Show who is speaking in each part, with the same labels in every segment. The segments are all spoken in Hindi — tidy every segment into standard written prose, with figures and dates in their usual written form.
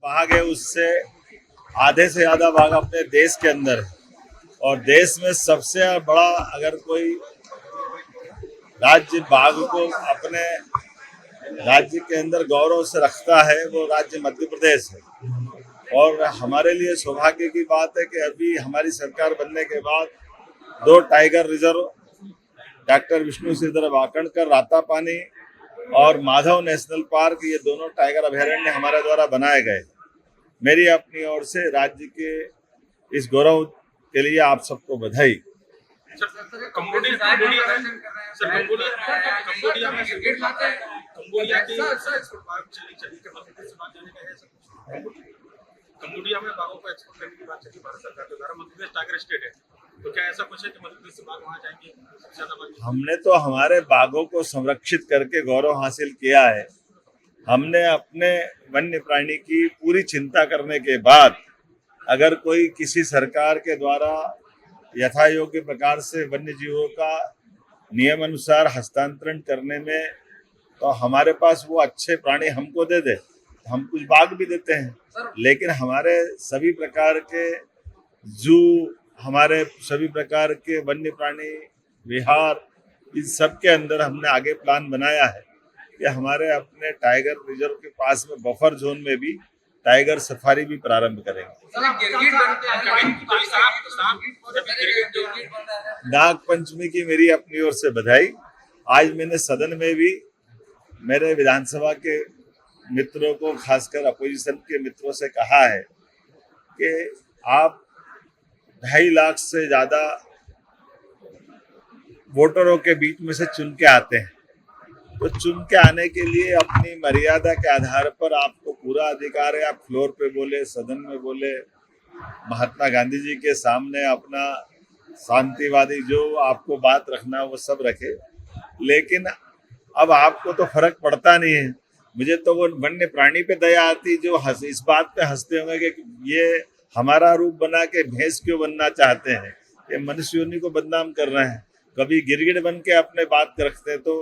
Speaker 1: कहा गया उससे आधे से ज्यादा भाग अपने देश के अंदर है। और देश में सबसे बड़ा अगर कोई राज्य बाघ को अपने राज्य के अंदर गौरव से रखता है वो राज्य मध्य प्रदेश है। और हमारे लिए सौभाग्य की बात है कि अभी हमारी सरकार बनने के बाद 2 tiger reserve doctor Vishnu Shridhar Wakankar Ratapani और माधव नेशनल पार्क, ये दोनों टाइगर अभयारण्य हमारे द्वारा बनाए गए। मेरी अपनी ओर से राज्य के इस गौरव के लिए आप सबको बधाई।
Speaker 2: कंबोडिया में बाघों को एक्सपोर्ट करने की बात चली भारत सरकार के द्वारा। मध्य प्रदेश टाइगर स्टेट है, तो क्या ऐसा कुछ है कि मध्य प्रदेश से बाघ वहाँ जाएंगे?
Speaker 1: हमने तो हमारे बाघों को संरक्षित करके गौरव हासिल किया है। हमने अपने वन्य प्राणी की पूरी चिंता करने के बाद अगर कोई किसी सरकार के द्वारा यथा योग्य प्रकार से वन्य जीवों का नियम अनुसार हस्तांतरण करने में तो हमारे पास वो अच्छे प्राणी हमको दे दे, हम कुछ बाघ भी देते हैं। लेकिन हमारे सभी प्रकार के जू, हमारे सभी प्रकार के वन्य प्राणी विहार, इन सब के अंदर हमने आगे प्लान बनाया है कि हमारे अपने टाइगर रिजर्व के पास में बफर जोन में भी टाइगर सफारी भी प्रारंभ करेंगे। नाग पंचमी की मेरी अपनी ओर से बधाई। आज मैंने सदन में भी मेरे विधानसभा के मित्रों को, खासकर अपोजिशन के मित्रों से कहा है कि आप 2.5 लाख से ज्यादा वोटरों के बीच में से चुन के आते हैं, तो चुन के आने के लिए अपनी मर्यादा के आधार पर आपको पूरा अधिकार है। आप फ्लोर पे बोले, सदन में बोले, महात्मा गांधी जी के सामने अपना शांतिवादी जो आपको बात रखना वो सब रखे। लेकिन अब आपको तो फर्क पड़ता नहीं है। मुझे तो वो वन्य प्राणी पे दया आती जो इस बात पे हंसते होंगे कि ये हमारा रूप बना के भैंस क्यों बनना चाहते हैं, ये मनुष्य योनि को बदनाम कर रहे हैं। कभी गिरगिट बन के अपने बात रखते। तो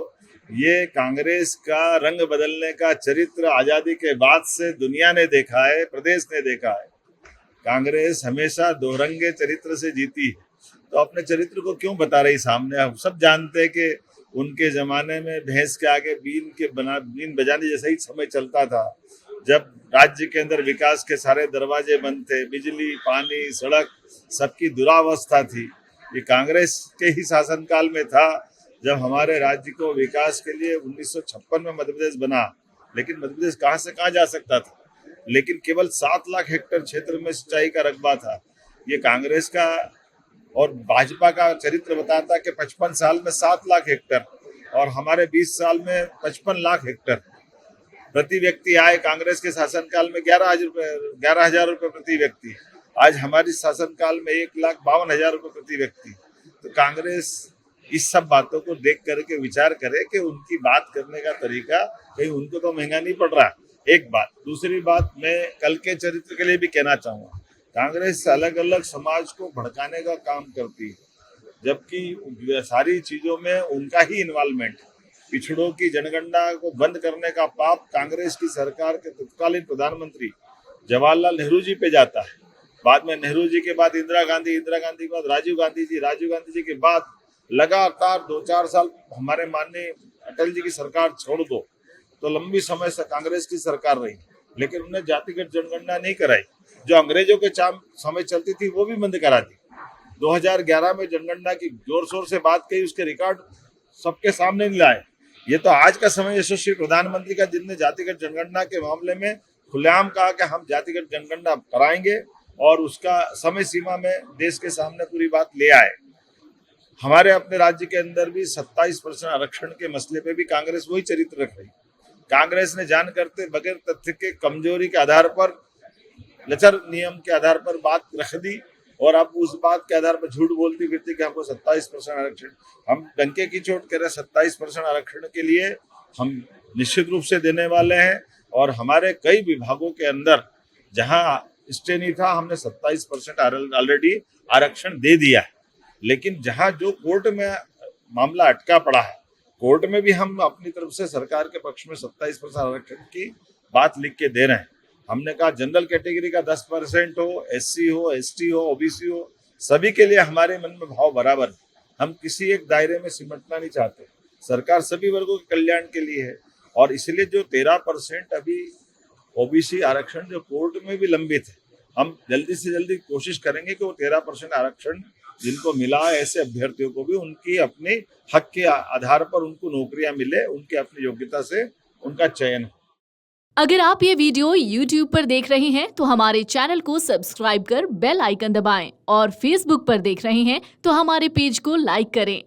Speaker 1: ये कांग्रेस का रंग बदलने का चरित्र आजादी के बाद से दुनिया ने देखा है, प्रदेश ने देखा है। कांग्रेस हमेशा दोरंगे चरित्र से जीती है, तो अपने चरित्र को क्यों बता रही सामने? हम सब जानते हैं कि उनके जमाने में भैंस के आगे बीन बजाने जैसा ही समय चलता था, जब राज्य के अंदर विकास के सारे दरवाजे बंद थे, बिजली, पानी, सड़क सबकी दुरावस्था थी। ये कांग्रेस के ही शासनकाल में था जब हमारे राज्य को विकास के लिए 1956 में मध्य प्रदेश बना। लेकिन मध्य प्रदेश कहाँ से कहाँ जा सकता था, लेकिन केवल 7 लाख हेक्टेयर क्षेत्र में सिंचाई का रकबा था। ये कांग्रेस का और भाजपा का चरित्र बताता कि 55 साल में 7 लाख हेक्टेयर और हमारे 20 साल में 55 लाख हेक्टेयर प्रति व्यक्ति आए। कांग्रेस के शासनकाल में 11,000 रुपये प्रति व्यक्ति, आज हमारी शासनकाल में 1,52,000 रुपये प्रति व्यक्ति। तो कांग्रेस इस सब बातों को देख करके विचार करे कि उनकी बात करने का तरीका कहीं उनको तो महंगा नहीं पड़ रहा। एक बात। दूसरी बात, मैं कल के चरित्र के लिए भी कहना चाहूँगा, कांग्रेस अलग अलग समाज को भड़काने का काम करती है, जबकि सारी चीजों में उनका ही इन्वॉल्वमेंट। पिछड़ों की जनगणना को बंद करने का पाप कांग्रेस की सरकार के तत्कालीन प्रधानमंत्री जवाहरलाल नेहरू जी पे जाता है। बाद में नेहरू जी के बाद इंदिरा गांधी के बाद राजीव गांधी जी के बाद लगातार 2-4 साल हमारे माननीय अटल जी की सरकार छोड़ दो तो लंबी समय से कांग्रेस की सरकार रही, लेकिन उन्हें जातिगत जनगणना नहीं कराई। जो अंग्रेजों के समय चलती थी वो भी बंद करा दी। 2011 में जनगणना की जोर शोर से बात कही, उसके रिकॉर्ड सबके सामने नहीं लाए। ये तो आज का समय यशस्वी प्रधानमंत्री का, जिनने जातिगत जनगणना के मामले में खुलेआम कहा कि हम जातिगत जनगणना कराएंगे और उसका समय सीमा में देश के सामने पूरी बात ले आए। हमारे अपने राज्य के अंदर भी 27% आरक्षण के मसले पे भी कांग्रेस वही चरित्र रख रही। कांग्रेस ने जान करते बगैर तथ्य के, कमजोरी के आधार पर, लचर नियम के आधार पर बात रख दी और अब उस बात के आधार पर झूठ बोलती फिरती कि हमको 27% आरक्षण। हम डंके की चोट कह रहे 27% आरक्षण के लिए हम निश्चित रूप से देने वाले हैं। और हमारे कई विभागों के अंदर जहां स्टे नहीं था, हमने 27% ऑलरेडी आरक्षण दे दिया है। लेकिन जहां जो कोर्ट में मामला अटका पड़ा है, कोर्ट में भी हम अपनी तरफ से सरकार के पक्ष में 27% आरक्षण की बात लिख के दे रहे हैं। हमने कहा जनरल कैटेगरी का 10% हो, SC हो, ST हो, OBC हो, सभी के लिए हमारे मन में भाव बराबर है। हम किसी एक दायरे में सिमटना नहीं चाहते। सरकार सभी वर्गों के कल्याण के लिए है और इसलिए जो 13% अभी OBC आरक्षण जो कोर्ट में भी लंबित है, हम जल्दी से जल्दी कोशिश करेंगे कि वो 13% आरक्षण जिनको मिला है ऐसे अभ्यर्थियों को भी उनकी अपने हक के आधार पर उनको नौकरियां मिले, उनके अपनी योग्यता से उनका चयन हो।
Speaker 3: अगर आप ये वीडियो YouTube पर देख रहे हैं तो हमारे चैनल को सब्सक्राइब कर बेल आइकन दबाएं और Facebook पर देख रहे हैं तो हमारे पेज को लाइक करें।